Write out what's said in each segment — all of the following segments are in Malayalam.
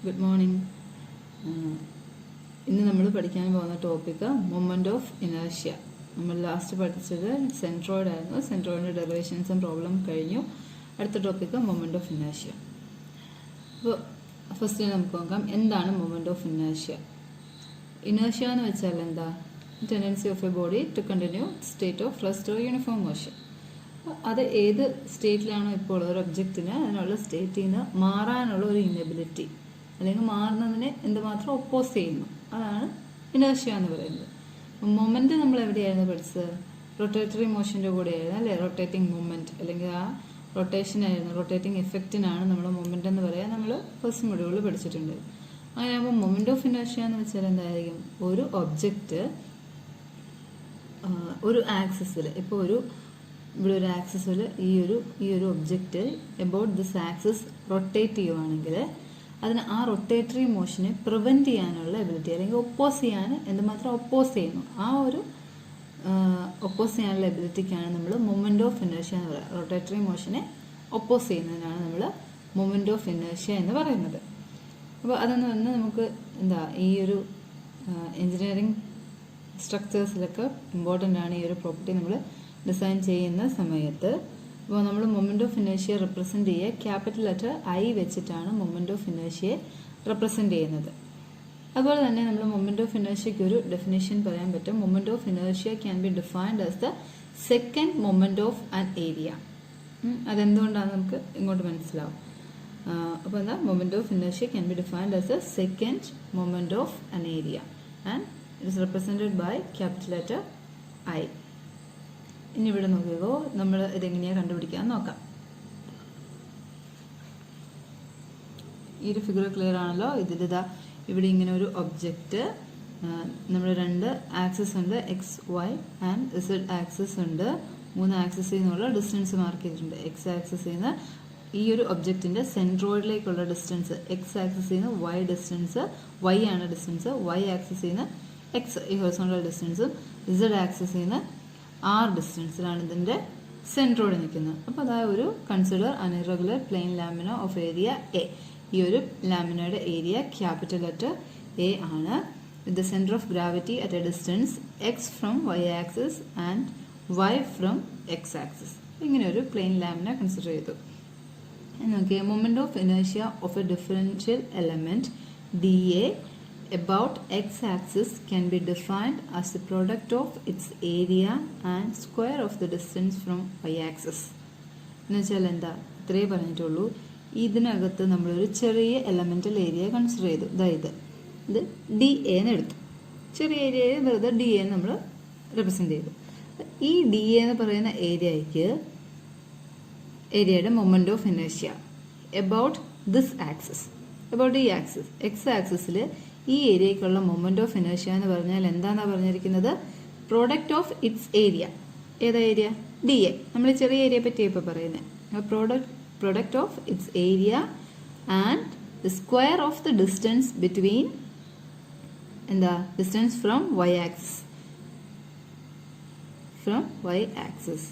Good morning. ഇന്ന് നമ്മൾ പഠിക്കാൻ പോകുന്ന ടോപ്പിക്ക് മൊമെന്റ് ഓഫ് ഇനേർഷ്യ. നമ്മൾ ലാസ്റ്റ് പഠിച്ചത് സെൻട്രോയിഡ് ആയിരുന്നു. സെൻട്രോയിഡിന്റെ ഡെറിവേഷൻസും പ്രോബ്ലം കഴിഞ്ഞു. അടുത്ത ടോപ്പിക്ക് മൊമെന്റ് ഓഫ് ഇനേർഷ്യ. അപ്പോൾ ഫസ്റ്റ് നമുക്ക് നോക്കാം എന്താണ് മൊമെന്റ് ഓഫ് ഇനേർഷ്യ. ഇനേർഷ്യ എന്ന് വെച്ചാൽ എന്താ? Tendency of a body to continue state of rest or uniform motion. അത് ഏത് സ്റ്റേറ്റിലാണോ ഇപ്പോൾ ഉള്ള ഒരു ഒബ്ജക്റ്റിന് അതിനുള്ള സ്റ്റേറ്റിൽ നിന്ന് മാറാനുള്ള ഒരു ഇനബിലിറ്റി അല്ലെങ്കിൽ മാറുന്നതിനെ എന്തുമാത്രം ഒപ്പോസ് ചെയ്യുന്നു, അതാണ് ഇനേർഷ്യ എന്ന് പറയുന്നത്. മൊമെന്റ് നമ്മൾ എവിടെയായിരുന്നു പഠിച്ചത്? റൊട്ടേറ്ററി മോഷൻ്റെ കൂടെയായിരുന്നു അല്ലേ? റൊട്ടേറ്റിംഗ് മൊമെന്റ് അല്ലെങ്കിൽ ആ റൊട്ടേഷൻ ആയിരുന്നു, റൊട്ടേറ്റിംഗ് എഫക്റ്റിനാണ് നമ്മൾ മൊമെന്റ് എന്ന് പറയാൻ നമ്മൾ ഫസ്റ്റ് മൊഡ്യൂളിൽ പഠിച്ചിട്ടുണ്ട്. അങ്ങനെയാകുമ്പോൾ മൊമെന്റ് ഓഫ് ഇനേർഷ്യ എന്ന് വെച്ചാൽ എന്തായിരിക്കും? ഒരു ഒബ്ജക്റ്റ് ഒരു ആക്സിസിൽ, ഇപ്പോൾ ഇവിടെ ഒരു ആക്സിസിൽ ഈ ഒരു object about this axis rotate ചെയ്യുവാണെങ്കിൽ അതിന് ആ റൊട്ടേറ്ററി മോഷനെ പ്രിവെന്റ് ചെയ്യാനുള്ള എബിലിറ്റി അല്ലെങ്കിൽ ഒപ്പോസ് ചെയ്യാൻ എന്തുമാത്രം ഒപ്പോസ് ചെയ്യുന്നു, ആ ഒരു ഒപ്പോസ് ചെയ്യാനുള്ള എബിലിറ്റിക്കാണ് നമ്മൾ മൊമെന്റ് ഓഫ് ഇനേർഷ്യ എന്ന് പറയുക. റൊട്ടേറ്ററി മോഷനെ ഒപ്പോസ് ചെയ്യുന്നതിനാണ് നമ്മൾ മൊമെന്റ് ഓഫ് ഇനേർഷ്യ എന്ന് പറയുന്നത്. അപ്പോൾ അതെന്ന് പറഞ്ഞാൽ നമുക്ക് ഈ ഒരു എഞ്ചിനീയറിംഗ് സ്ട്രക്ചേഴ്സിലൊക്കെ ഇമ്പോർട്ടൻ്റ് ആണ് ഈ ഒരു പ്രോപ്പർട്ടി നമ്മൾ ഡിസൈൻ ചെയ്യുന്ന സമയത്ത്. അപ്പോൾ നമ്മൾ മൊമെന്റ് ഓഫ് ഇനേർഷ്യ റെപ്രസെന്റ് ചെയ്യുക ക്യാപിറ്റൽ ലെറ്റർ ഐ വെച്ചിട്ടാണ് മൊമെന്റ് ഓഫ് ഇനേർഷ്യയെ റെപ്രസെന്റ് ചെയ്യുന്നത്. അതുപോലെ തന്നെ നമ്മൾ മൊമെന്റ് ഓഫ് ഇനേർഷ്യയ്ക്ക് ഒരു ഡെഫിനേഷൻ പറയാൻ പറ്റും. Moment of inertia can be defined as the second moment of an area. അതെന്തുകൊണ്ടാണ് നമുക്ക് ഇങ്ങോട്ട് മനസ്സിലാവും. അപ്പോൾ moment of inertia can be defined as the second moment of an area and it is represented by capital letter I. ഇനി ഇവിടെ നോക്കിയോ, നമ്മൾ ഇതെങ്ങനെയാണ് കണ്ടുപിടിക്കാൻ നോക്കാം. ഈ ഒരു ഫിഗർ ക്ലിയർ ആണല്ലോ. ഇതിലിതാ ഇവിടെ ഇങ്ങനെ ഒരു ഒബ്ജക്റ്റ്, നമ്മൾ രണ്ട് ആക്സിസ് ഉണ്ട്, X Y and Z axis ഉണ്ട്. 3 ആക്സിസിൽ നിന്നുള്ള ഡിസ്റ്റൻസ് മാർക്ക് ചെയ്തിട്ടുണ്ട്. എക്സ് ആക്സിസിൽ നിന്ന് ഈ ഒരു ഒബ്ജക്റ്റിന്റെ സെൻട്രോയിഡിലേക്കുള്ള ഡിസ്റ്റൻസ്, എക്സ് ആക്സിസിൽ നിന്ന് വൈ ഡിസ്റ്റൻസ്, വൈ ആണ് ഡിസ്റ്റൻസ്, വൈ ആക്സിസിൽ നിന്ന് എക്സ് ഈ ഹൊറിസോണ്ടൽ ഡിസ്റ്റൻസും, ഇസഡ് ആക്സിസിൽ നിന്ന് ആർ ഡിസ്റ്റൻസിലാണ് ഇതിന്റെ സെൻട്രോയിഡ് നിൽക്കുന്നത്. അപ്പോൾ അതായത് ഒരു consider an irregular plane lamina of area A. ഈ ഒരു ലാമിനയുടെ ഏരിയ ക്യാപിറ്റൽ ലെറ്റർ എ ആണ്. With the centre of gravity at a distance X from Y axis and Y from X axis. ഇങ്ങനെ ഒരു പ്ലെയിൻ ലാമിന കൺസിഡർ ചെയ്തു. നോക്കിയേ, moment of inertia of a differential element D A about x-axis can be defined as the product of its area and square of the distance from y-axis. എന്ന് വെച്ചാൽ എന്താ? ഇത്രയേ പറഞ്ഞിട്ടുള്ളൂ. ഇതിനകത്ത് നമ്മളൊരു ചെറിയ എലമെന്റൽ ഏരിയ കൺസിഡർ ചെയ്തു. ഇത് ഡി എന്ന് എടുത്തു. ചെറിയ ഏരിയയെ വെറുതെ ഡി എന്ന് നമ്മൾ റെപ്രസെന്റ് ചെയ്തു. ഈ ഡി എന്ന് പറയുന്ന ഏരിയയുടെ moment of inertia about this axis, about ഈ ആക്സിസ് എക്സ് ആക്സിസിൽ ഈ ഏരിയക്കുള്ള മൊമെന്റ് ഓഫ് ഇനേർഷ്യ എന്ന് പറഞ്ഞാൽ എന്താണെന്നാ പറഞ്ഞിരിക്കുന്നത്? Product of its area. ഏതാ ഏരിയ? D A. നമ്മൾ ചെറിയ ഏരിയ പറ്റി ഇപ്പോൾ പറയുന്നത്. Product of its area and the square of the distance between distance from Y axis.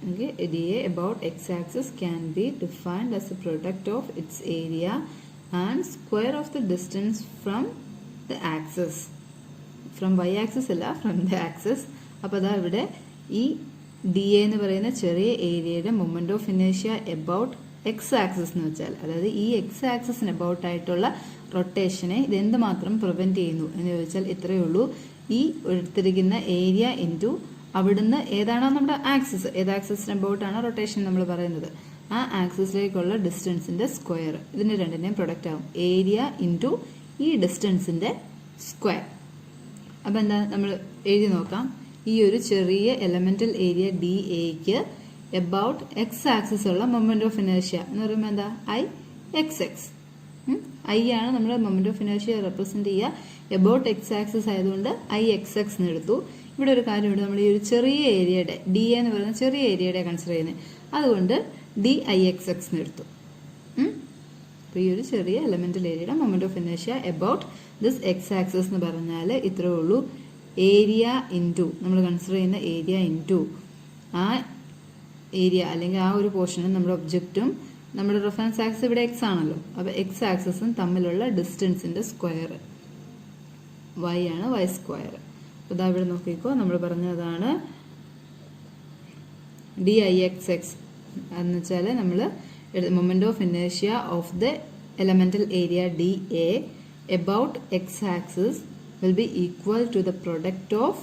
Okay, dA about x-axis can be defined as the product of its area and square of the distance from the axis. From y-axis അല്ല, from the axis. അപ്പോൾ അതാ ഇവിടെ ഈ ഡി എ എന്ന് പറയുന്ന ചെറിയ ഏരിയയുടെ moment of inertia about X axis എന്ന് വെച്ചാൽ, അതായത് ഈ എക്സ് ആക്സിസിന് എബൌട്ട് ആയിട്ടുള്ള റൊട്ടേഷനെ ഇത് എന്തുമാത്രം പ്രിവെന്റ് ചെയ്യുന്നു എന്ന് ചോദിച്ചാൽ ഇത്രയേ ഉള്ളൂ. ഈ എടുത്തിരിക്കുന്ന ഏരിയ ഇൻറ്റു അവിടുന്ന് ഏതാണോ നമ്മുടെ ആക്സിസ്, ഏത് ആക്സിസിന് എബൌട്ടാണ് റൊട്ടേഷൻ നമ്മൾ പറയുന്നത്, ആ ആക്സിസിലേക്കുള്ള ഡിസ്റ്റൻസിന്റെ സ്ക്വയർ. ഇതിന്റെ രണ്ടിന്റെയും പ്രൊഡക്റ്റ് ആവും ഏരിയ ഇൻറ്റു ഈ ഡിസ്റ്റൻസിന്റെ സ്ക്വയർ. അപ്പം എന്താ നമ്മൾ എഴുതി നോക്കാം. ഈ ഒരു ചെറിയ എലമെന്റൽ ഏരിയ ഡി എക്ക് എബൌട്ട് എക്സ് ആക്സിസ് ഉള്ള മൊമെന്റ് ഓഫ് ഇനേർഷ്യ എന്ന് പറയുമ്പോൾ എന്താ? I X X. ഐ ആണ് നമ്മൾ മൊമെന്റ് ഓഫ് ഇനേർഷ്യ റെപ്രസെന്റ് ചെയ്യുക. എബൌട്ട് എക്സ് ആക്സിസ് ആയതുകൊണ്ട് ഐ എക്സ് എക്സ് എന്ന് എടുത്തു. ഇവിടെ ഒരു കാര്യമുണ്ട്, നമ്മൾ ഈ ഒരു ചെറിയ ഏരിയയുടെ ഡി എന്ന് പറയുന്ന ചെറിയ ഏരിയയുടെ കൺസിഡർ ചെയ്യുന്നത്, അതുകൊണ്ട് ഡി ഐ എക്സ് എക്സ് എന്ന് എടുത്തു. അപ്പോൾ ഈ ഒരു ചെറിയ എലമെന്റൽ ഏരിയയുടെ moment of inertia about this X axis എന്ന് പറഞ്ഞാൽ ഇത്രയേ ഉള്ളൂ. ഏരിയ ഇൻറ്റു നമ്മൾ കൺസിഡർ ചെയ്യുന്ന ഏരിയ ഇൻറ്റു ആ ഏരിയ അല്ലെങ്കിൽ ആ ഒരു പോർഷനും നമ്മുടെ ഒബ്ജക്റ്റും നമ്മുടെ റെഫറൻസ് ആക്സിസ് ഇവിടെ എക്സ് ആണല്ലോ. അപ്പോൾ എക്സ് ആക്സിസും തമ്മിലുള്ള ഡിസ്റ്റൻസിന്റെ സ്ക്വയർ y ആണ്, y സ്ക്വയർ. അപ്പോൾ ഇതാ ഇവിടെ നോക്കിക്കോ, നമ്മൾ പറഞ്ഞതാണ് dixx എന്ന് വെച്ചാൽ നമ്മൾ moment of inertia of the elemental area dA about x-axis will be equal to the product of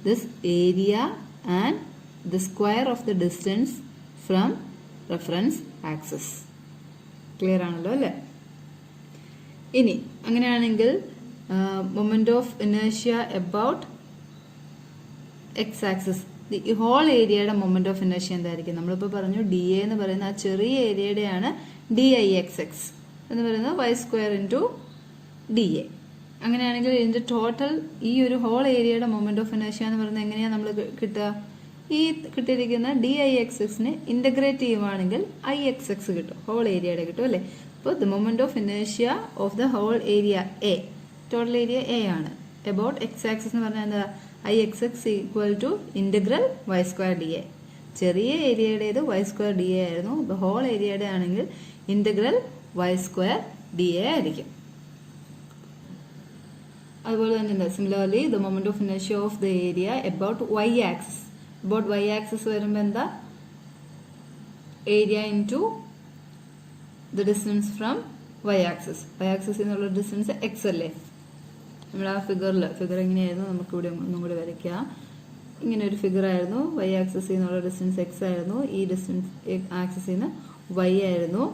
this area and the square of the distance from reference axis. Clear ആണല്ലോ അല്ലേ? ഇനി അങ്ങനെയാണെങ്കിൽ moment of inertia about X axis, ഈ ഹോൾ ഏരിയയുടെ മൊമെന്റ് ഓഫ് ഇനേർഷ്യ എന്തായിരിക്കും? നമ്മളിപ്പോൾ പറഞ്ഞു ഡി എ എന്ന് പറയുന്ന ആ ചെറിയ ഏരിയയുടെയാണ് DIXX എന്ന് പറയുന്നത് y square into D A. അങ്ങനെയാണെങ്കിൽ ഇതിന്റെ ടോട്ടൽ ഈ ഒരു ഹോൾ ഏരിയയുടെ മൊമെന്റ് ഓഫ് ഇനേർഷ്യ എന്ന് പറയുന്നത് എങ്ങനെയാണ് നമ്മൾ കിട്ടുക? ഈ കിട്ടിയിരിക്കുന്ന DIXXനെ ഇന്റഗ്രേറ്റ് ചെയ്യുവാണെങ്കിൽ IXX കിട്ടും, ഹോൾ ഏരിയയുടെ കിട്ടും അല്ലേ? അപ്പോൾ the moment of inertia of the whole area A, total area A ആണ്, അബൌട്ട് എക്സ് ആക്സിസ് എന്ന് പറഞ്ഞാൽ എന്താ? IXX equal to integral y square D A. ചെറിയ ഏരിയയുടേത് y സ്ക്വയർ ഡി എ ആയിരുന്നു, ഹോൾ ഏരിയയുടെ ആണെങ്കിൽ integral y square D A ആയിരിക്കും. അതുപോലെ തന്നെ എന്താ, similarly the moment of inertia of the area about y axis, about y axis വരുമ്പോൾ എന്താ? Area into the distance from y axis. y axis എന്നുള്ള ഡിസ്റ്റൻസ് എക്സ് അല്ലേ? നമ്മൾ ആ ഫിഗർ എങ്ങനെയായിരുന്നു, നമുക്ക് ഇവിടെ ഒന്നും കൂടി വരയ്ക്കാം. ഇങ്ങനെ ഒരു ഫിഗർ ആയിരുന്നു, y ആക്സിസിൽ നിന്നുള്ള ഡിസ്റ്റൻസ് എക്സ് ആയിരുന്നു, ഈ ഡിസ്റ്റൻസ് ആക്സിസിൽ നിന്ന് y ആയിരുന്നു,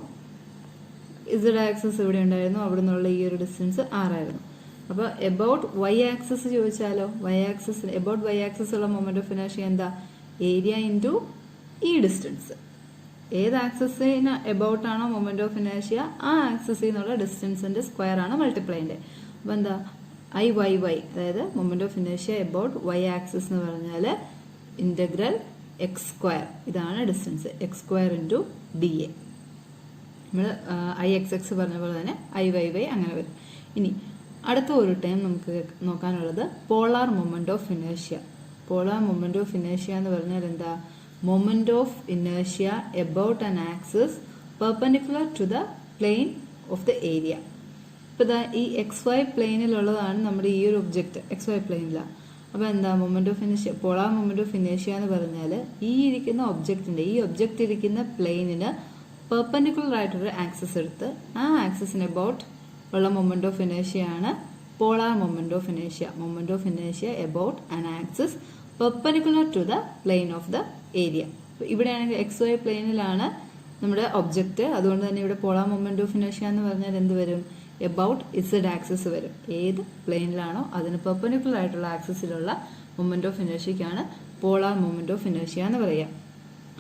z ആക്സിസ് ഇവിടെ ഉണ്ടായിരുന്നു, അവിടെ നിന്നുള്ള ഈ ഒരു ഡിസ്റ്റൻസ് r ആയിരുന്നു. അപ്പോൾ എബൌട്ട് y ആക്സിസ് ചോദിച്ചാലോ, എബൌട്ട് y ആക്സിസ് ഉള്ള മൊമെന്റ് ഓഫ് ഇനേർഷ്യ എന്താ? ഏരിയ ഇൻറ്റു ഈ ഡിസ്റ്റൻസ്. ഏത് ആക്സിസിന് എബൌട്ട് ആണോ മൊമെന്റ് ഓഫ് ഇനേർഷ്യ, ആ ആക്സിസിൽ നിന്നുള്ള ഡിസ്റ്റൻസിന്റെ സ്ക്വയർ ആണ് മൾട്ടിപ്ലൈൻ്റെ. അപ്പോൾ എന്താ? IYY, അതായത് moment of inertia about y axis എന്ന് പറഞ്ഞാൽ ഇന്റഗ്രൽ എക്സ് സ്ക്വയർ, ഇതാണ് distance, X square into D A. നമ്മൾ IXX പറഞ്ഞ പോലെ തന്നെ IYY അങ്ങനെ വരും. ഇനി അടുത്ത ഒരു ടൈം നമുക്ക് നോക്കാനുള്ളത് polar moment of inertia. Polar moment of inertia എന്ന് പറഞ്ഞാൽ എന്താ? Moment of inertia about an axis perpendicular to the plane of the area. ഇപ്പൊ ഇതാ ഈ XY പ്ലെയിനിലുള്ളതാണ് നമ്മുടെ ഈ ഒരു ഒബ്ജക്റ്റ്, XY പ്ലെയിനിലാണ്. അപ്പൊ എന്താ moment of inertia, polar moment of inertia എന്ന് പറഞ്ഞാൽ ഈ ഇരിക്കുന്ന ഒബ്ജക്റ്റിന്റെ, ഈ ഒബ്ജക്റ്റ് ഇരിക്കുന്ന പ്ലെയിനിന് പെർപെൻഡിക്കുലർ ആയിട്ടൊരു ആക്സിസ് എടുത്ത് ആ ആക്സിസിന് അബൌട്ട് ഉള്ള മൊമെന്റ് ഓഫ് ഇനേർഷ്യ ആണ് polar moment of inertia. Moment of inertia about an axis perpendicular to the plane of the area. ഇവിടെയാണെങ്കിൽ XY പ്ലെയിനിലാണ് നമ്മുടെ ഒബ്ജക്റ്റ്, അതുകൊണ്ട് തന്നെ ഇവിടെ പോളാർ മൊമെന്റ് ഓഫ് ഇനേർഷ്യ എന്ന് പറഞ്ഞാൽ എന്ത് വരും? എബൌട്ട് Z ആക്സിസ് വരും. ഏത് പ്ലെയിനിലാണോ അതിന് പെർപെൻഡിക്കുലർ ആയിട്ടുള്ള ആക്സിസിലുള്ള മൊമെന്റ് ഓഫ് ഇനേർഷ്യക്കാണ് പോളാർ മൊമെന്റ് ഓഫ് ഇനേർഷ്യ എന്ന് പറയാം.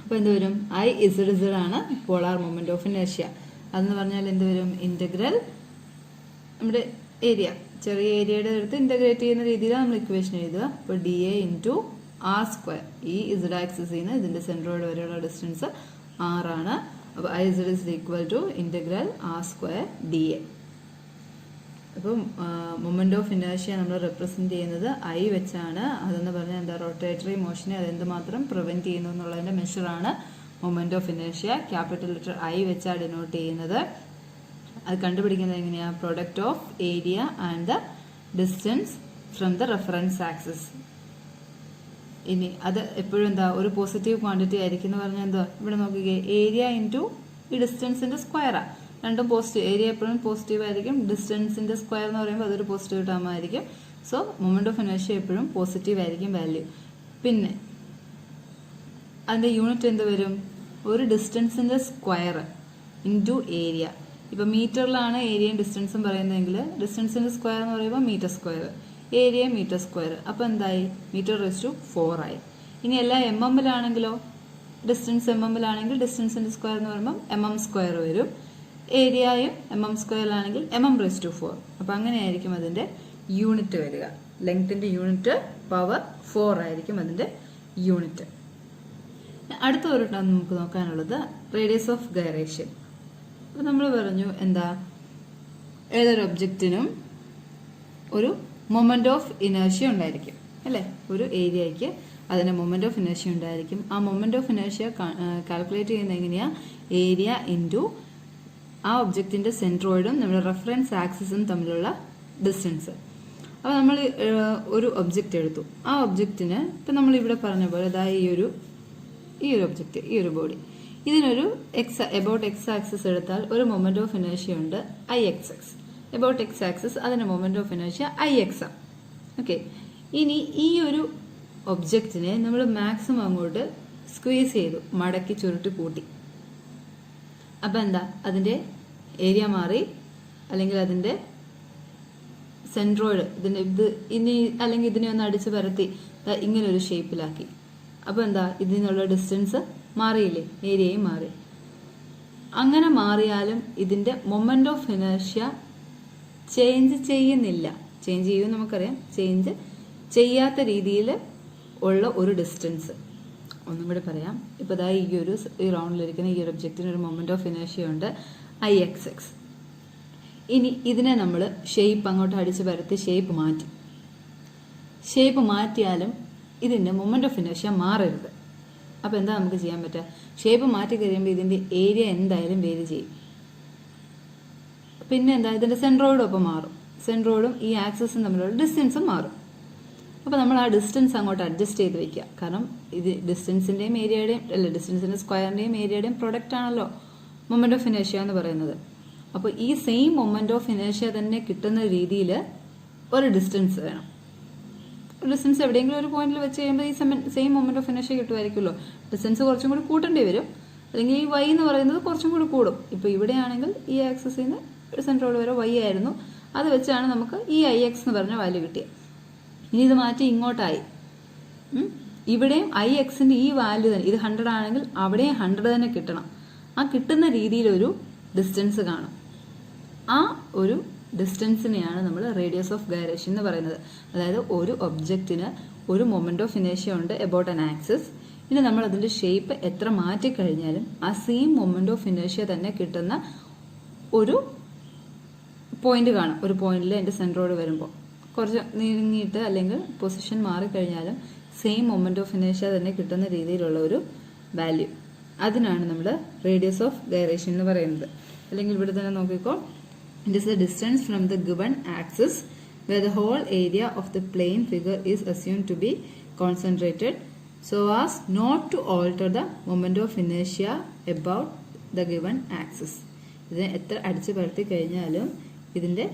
അപ്പോൾ എന്ത് വരും? IZZ ആണ് പോളാർ മൊമെന്റ് ഓഫ് ഇനേർഷ്യ. അതെന്ന് പറഞ്ഞാൽ എന്ത് വരും? ഇന്റഗ്രൽ നമ്മുടെ ഏരിയ, ചെറിയ ഏരിയയുടെ അടുത്ത് ഇന്റഗ്രേറ്റ് ചെയ്യുന്ന രീതിയിലാണ് നമ്മൾ ഇക്വേഷൻ എഴുതുക. അപ്പോൾ DA ഇൻറ്റു R സ്ക്വയർ, ഈ Z ആക്സിസിൽ നിന്ന് ഇതിന്റെ സെൻട്രോയിഡ് വരെയുള്ള ഡിസ്റ്റൻസ് R ആണ്. അപ്പോൾ IZ is equal to integral R square DA. അപ്പം മൊമെന്റ് ഓഫ് ഇനേർഷ്യ നമ്മൾ റെപ്രസെന്റ് ചെയ്യുന്നത് I വെച്ചാണ്. അതെന്ന് പറഞ്ഞാൽ എന്താ? റൊട്ടേറ്ററി മോഷനെ അതെന്തുമാത്രം പ്രിവെന്റ് ചെയ്യുന്നു എന്നുള്ളതിന്റെ മെഷറാണ് moment of inertia. Capital letter I വെച്ചാണ് ഡിനോട്ട് ചെയ്യുന്നത്. അത് കണ്ടുപിടിക്കുന്നത് എങ്ങനെയാ? Product of area and the distance from the reference axis. ഇനി അത് എപ്പോഴും എന്താ? ഒരു പോസിറ്റീവ് ക്വാണ്ടിറ്റി ആയിരിക്കും എന്ന് പറഞ്ഞാൽ എന്താ? ഇവിടെ നോക്കിക്കേ, ഏരിയ ഇൻറ്റു ഈ ഡിസ്റ്റൻസിന്റെ സ്ക്വയറാ. രണ്ടും പോസിറ്റീവ്, ഏരിയ എപ്പോഴും പോസിറ്റീവ് ആയിരിക്കും, ഡിസ്റ്റൻസിന്റെ സ്ക്വയർ എന്ന് പറയുമ്പോൾ അതൊരു പോസിറ്റീവ് ടേം ആയിരിക്കും. സോ മൊമെന്റ് ഓഫ് ഇനേർഷ്യ എപ്പോഴും പോസിറ്റീവ് ആയിരിക്കും വാല്യൂ. പിന്നെ അതിന്റെ യൂണിറ്റ് എന്ത് വരും? ഒരു ഡിസ്റ്റൻസിന്റെ സ്ക്വയർ ഇൻറ്റു ഏരിയ. ഇപ്പൊ മീറ്ററിലാണ് ഏരിയയും ഡിസ്റ്റൻസും പറയുന്നതെങ്കിൽ ഡിസ്റ്റൻസിന്റെ സ്ക്വയർ എന്ന് പറയുമ്പോൾ metre square, area metre square. അപ്പൊ എന്തായി? മീറ്റർ റേസ് ടു 4 ആയി. ഇനി എല്ലാം MM-ലാണെങ്കിലോ, ഡിസ്റ്റൻസ് MM-ലാണെങ്കിൽ ഡിസ്റ്റൻസിന്റെ സ്ക്വയർ എന്ന് പറയുമ്പോൾ MM സ്ക്വയർ വരും. ഏരിയയും MM സ്ക്വയറിലാണെങ്കിൽ MM റേസ് ടു 4. അപ്പൊ അങ്ങനെയായിരിക്കും അതിന്റെ യൂണിറ്റ് വരിക. ലെങ്ത്തിന്റെ യൂണിറ്റ് പവർ 4 ആയിരിക്കും അതിന്റെ യൂണിറ്റ്. അടുത്ത ഒരു ടേം നമുക്ക് നോക്കാനുള്ളത് റേഡിയസ് ഓഫ് ഗൈറേഷൻ. അപ്പൊ നമ്മൾ പറഞ്ഞു എന്താ? ഏതൊരു ഒബ്ജക്റ്റിനും ഒരു മൊമെന്റ് ഓഫ് ഇനേർഷ്യ ഉണ്ടായിരിക്കും അല്ലെ? ഒരു ഏരിയയ്ക്ക് അതിന് മൊമെന്റ് ഓഫ് ഇനേഷ്യ ഉണ്ടായിരിക്കും. ആ മൊമെന്റ് ഓഫ് ഇനേഷ്യ കാൽക്കുലേറ്റ് ചെയ്യുന്നത് എങ്ങനെയാണ്? ഏരിയ ഇൻറ്റു ആ ഒബ്ജക്റ്റിന്റെ സെൻട്രോയിഡും നമ്മുടെ റെഫറൻസ് ആക്സിസും തമ്മിലുള്ള ഡിസ്റ്റൻസ്. അപ്പോൾ നമ്മൾ ഒരു ഒബ്ജക്റ്റ് എടുത്തു. ആ ഒബ്ജക്റ്റിന് ഇപ്പം നമ്മൾ ഇവിടെ പറഞ്ഞ പോലെ അതായത് ഈ ഒരു ഒബ്ജക്റ്റ്, ഈ ഒരു ബോഡി, ഇതിനൊരു എബൌട്ട് എക്സ് ആക്സിസ് എടുത്താൽ ഒരു മൊമെന്റ് ഓഫ് ഇനേഷ്യ ഉണ്ട് IXX. എബൌട്ട് എക്സ് ആക്സിസ് അതിന്റെ മൊമെന്റ് ഓഫ് ഇനേഷ്യ IX ആണ്. ഓക്കെ, ഇനി ഈ ഒരു ഒബ്ജക്റ്റിനെ നമ്മൾ മാക്സിമം അങ്ങോട്ട് സ്ക്വീസ് ചെയ്തു, മടക്കി ചുരുട്ടി കൂട്ടി. അപ്പം എന്താ, അതിന്റെ ഏരിയ മാറി, അല്ലെങ്കിൽ അതിന്റെ സെൻട്രോയിഡ് അല്ലെങ്കിൽ ഇതിനെ ഒന്ന് അടിച്ച് പരത്തി ഇങ്ങനെ ഒരു ഷേപ്പിലാക്കി. അപ്പോൾ എന്താ, ഇതിൽ നിന്നുള്ള ഡിസ്റ്റൻസ് മാറിയില്ലേ, ഏരിയയും മാറി. അങ്ങനെ മാറിയാലും ഇതിന്റെ മൊമെന്റ് ഓഫ് ഇനേർഷ്യ ചേഞ്ച് ചെയ്യുന്നില്ല. ചേഞ്ച് ചെയ്യുമെന്ന് നമുക്കറിയാം. ചേഞ്ച് ചെയ്യാത്ത രീതിയിൽ ഉള്ള ഒരു ഡിസ്റ്റൻസ്. ഒന്നും കൂടി പറയാം. ഇപ്പോൾ ഇതാ ഈ റൗണ്ടിലിരിക്കുന്ന ഈ ഒരു ഒബ്ജക്റ്റിന് ഒരു മൊമെന്റ് ഓഫ് ഇനേർഷ്യ ഉണ്ട് IXX. ഇനി ഇതിനെ നമ്മൾ ഷേപ്പ് അങ്ങോട്ട് അടിച്ച് പരത്തി ഷേപ്പ് മാറ്റി. ഷേപ്പ് മാറ്റിയാലും ഇതിന്റെ മൊമെന്റ് ഓഫ് ഇനേർഷ്യ മാറരുത്. അപ്പോൾ എന്താ നമുക്ക് ചെയ്യാൻ പറ്റുക? ഷേപ്പ് മാറ്റി കഴിയുമ്പോൾ ഇതിന്റെ ഏരിയ എന്തായാലും വേരി ചെയ്യും. പിന്നെ എന്താ, ഇതിന്റെ സെൻട്രോയിഡും ഒപ്പം മാറും. സെൻട്രോയിഡും ഈ ആക്സിസും തമ്മിലുള്ള ഡിസ്റ്റൻസും മാറും. അപ്പോൾ നമ്മൾ ആ ഡിസ്റ്റൻസ് അങ്ങോട്ട് അഡ്ജസ്റ്റ് ചെയ്ത് വെക്കുക. കാരണം ഇത് ഡിസ്റ്റൻസിന്റെയും ഏരിയയുടെയും ഡിസ്റ്റൻസിന്റെ സ്ക്വയറിന്റെയും ഏരിയയുടെയും പ്രൊഡക്റ്റ് ആണല്ലോ മൊമെന്റ് ഓഫ് ഇനേർഷ്യ എന്ന് പറയുന്നത്. അപ്പോൾ ഈ സെയിം മൊമെന്റ് ഓഫ് ഇനേർഷ്യ തന്നെ കിട്ടുന്ന രീതിയിൽ ഒരു ഡിസ്റ്റൻസ് വേണം. ഡിസ്റ്റൻസ് എവിടെയെങ്കിലും ഒരു പോയിന്റിൽ വെച്ച് കഴിയുമ്പോൾ ഈ സെയിം മൊമെന്റ് ഓഫ് ഇനേർഷ്യ കിട്ടുമായിരിക്കുമല്ലോ. ഡിസ്റ്റൻസ് കുറച്ചും കൂടി കൂട്ടേണ്ടി വരും, അല്ലെങ്കിൽ ഈ y എന്ന് പറയുന്നത് കുറച്ചും കൂടി കൂടും. ഇപ്പോൾ ഇവിടെയാണെങ്കിൽ ഈ ആക്സിസിൽ നിന്ന് ഒരു സെൻട്രോയിഡ് വരെ y ആയിരുന്നു. അത് വെച്ചാണ് നമുക്ക് ഈ IX എന്ന് പറഞ്ഞ വാല്യൂ കിട്ടിയത്. ഇനി ഇത് മാറ്റി ഇങ്ങോട്ടായി. ഇവിടെയും IXന്റെ ഈ വാല്യൂ തന്നെ, ഇത് 100 ആണെങ്കിൽ അവിടെയും 100 തന്നെ കിട്ടണം. ആ കിട്ടുന്ന രീതിയിലൊരു ഡിസ്റ്റൻസ് കാണും. ആ ഒരു ഡിസ്റ്റൻസിനെയാണ് നമ്മൾ റേഡിയസ് ഓഫ് ഗൈറേഷൻ എന്ന് പറയുന്നത്. അതായത് ഒരു ഒബ്ജക്റ്റിന് ഒരു മൊമെന്റ് ഓഫ് ഇനേർഷ്യ ഉണ്ട് എബൌട്ട് ആൻ ആക്സിസ്. ഇനി നമ്മൾ അതിന്റെ ഷേപ്പ് എത്ര മാറ്റിക്കഴിഞ്ഞാലും ആ സെയിം മൊമെന്റ് ഓഫ് ഇനേർഷ്യ തന്നെ കിട്ടുന്ന ഒരു പോയിന്റ് കാണും. ഒരു പോയിന്റിൽ എൻ്റെ സെൻട്രോയിഡ് വരുമ്പോൾ കുറച്ച് നീങ്ങിയിട്ട് അല്ലെങ്കിൽ പൊസിഷൻ മാറിക്കഴിഞ്ഞാലും സെയിം മൊമെന്റ് ഓഫ് ഇനേർഷ്യ തന്നെ കിട്ടുന്ന രീതിയിലുള്ള ഒരു വാല്യൂ, അതിനാണ് നമ്മൾ റേഡിയസ് ഓഫ് ഗൈറേഷൻ എന്ന് പറയുന്നത്. അല്ലെങ്കിൽ ഇവിടെ തന്നെ നോക്കിക്കോ, it is the distance from the given axis where the whole area of the plane figure is assumed to be concentrated so as not to alter the moment of inertia about the given axis. ഇതിനെ എത്ര അടിച്ചു പരത്തി കഴിഞ്ഞാലും ഇതിന്റെ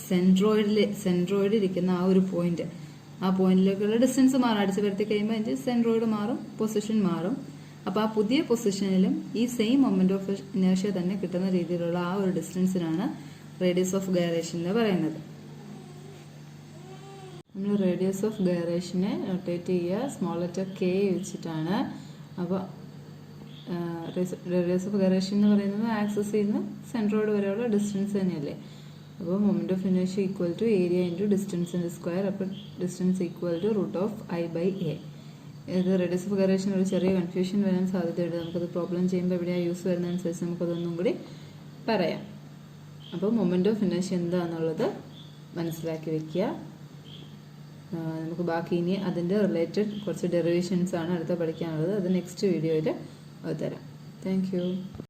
സെൻട്രോയിഡിൽ ഇരിക്കുന്ന ആ ഒരു പോയിന്റ്, ആ പോയിന്റിലേക്കുള്ള ഡിസ്റ്റൻസ് മാറും. അടിച്ചു പരത്തി കഴിയുമ്പോൾ അതിന്റെ സെൻട്രോയിഡ് മാറും, പൊസിഷൻ മാറും. അപ്പോൾ ആ പുതിയ പൊസിഷനിലും ഈ സെയിം മൊമെന്റ് ഓഫ് ഇനേർഷ്യ തന്നെ കിട്ടുന്ന രീതിയിലുള്ള ആ ഒരു ഡിസ്റ്റൻസിനാണ് റേഡിയസ് ഓഫ് ഗൈറേഷൻ എന്ന് പറയുന്നത്. നമ്മൾ റേഡിയസ് ഓഫ് ഗൈറേഷനെ നൊട്ടേറ്റ് ചെയ്യുക സ്മോൾ ലെറ്റർ K വെച്ചിട്ടാണ്. അപ്പോൾ റേഡിയസ് ഓഫ് ഗൈറേഷൻ എന്ന് പറയുന്നത് ആക്സിസിൽ നിന്ന് സെൻട്രോയിഡ് വരെയുള്ള ഡിസ്റ്റൻസ് തന്നെയല്ലേ. അപ്പോൾ moment of inertia equal to area into ഡിസ്റ്റൻസിൻ്റെ സ്ക്വയർ. അപ്പോൾ ഡിസ്റ്റൻസ് ഈക്വൽ ടു √I/A. ഇത് റേഡിയസ് ഓഫ് ഗൈറേഷൻ ഒരു ചെറിയ കൺഫ്യൂഷൻ വരാൻ സാധ്യതയുണ്ട്. നമുക്കത് പ്രോബ്ലം ചെയ്യുമ്പോൾ എവിടെയാണ് യൂസ് വരുന്നതനുസരിച്ച് നമുക്കതൊന്നും കൂടി പറയാം. അപ്പോൾ മൊമെന്റ് ഓഫ് ഇനേർഷ്യ എന്താണെന്നുള്ളത് മനസ്സിലാക്കി വെക്കുക. നമുക്ക് ബാക്കി ഇനി അതിൻ്റെ റിലേറ്റഡ് കുറച്ച് ഡെറിവേഷൻസ് ആണ് അടുത്ത പഠിക്കാനുള്ളത്. അത് നെക്സ്റ്റ് വീഡിയോയിൽ തരാം. Thank you.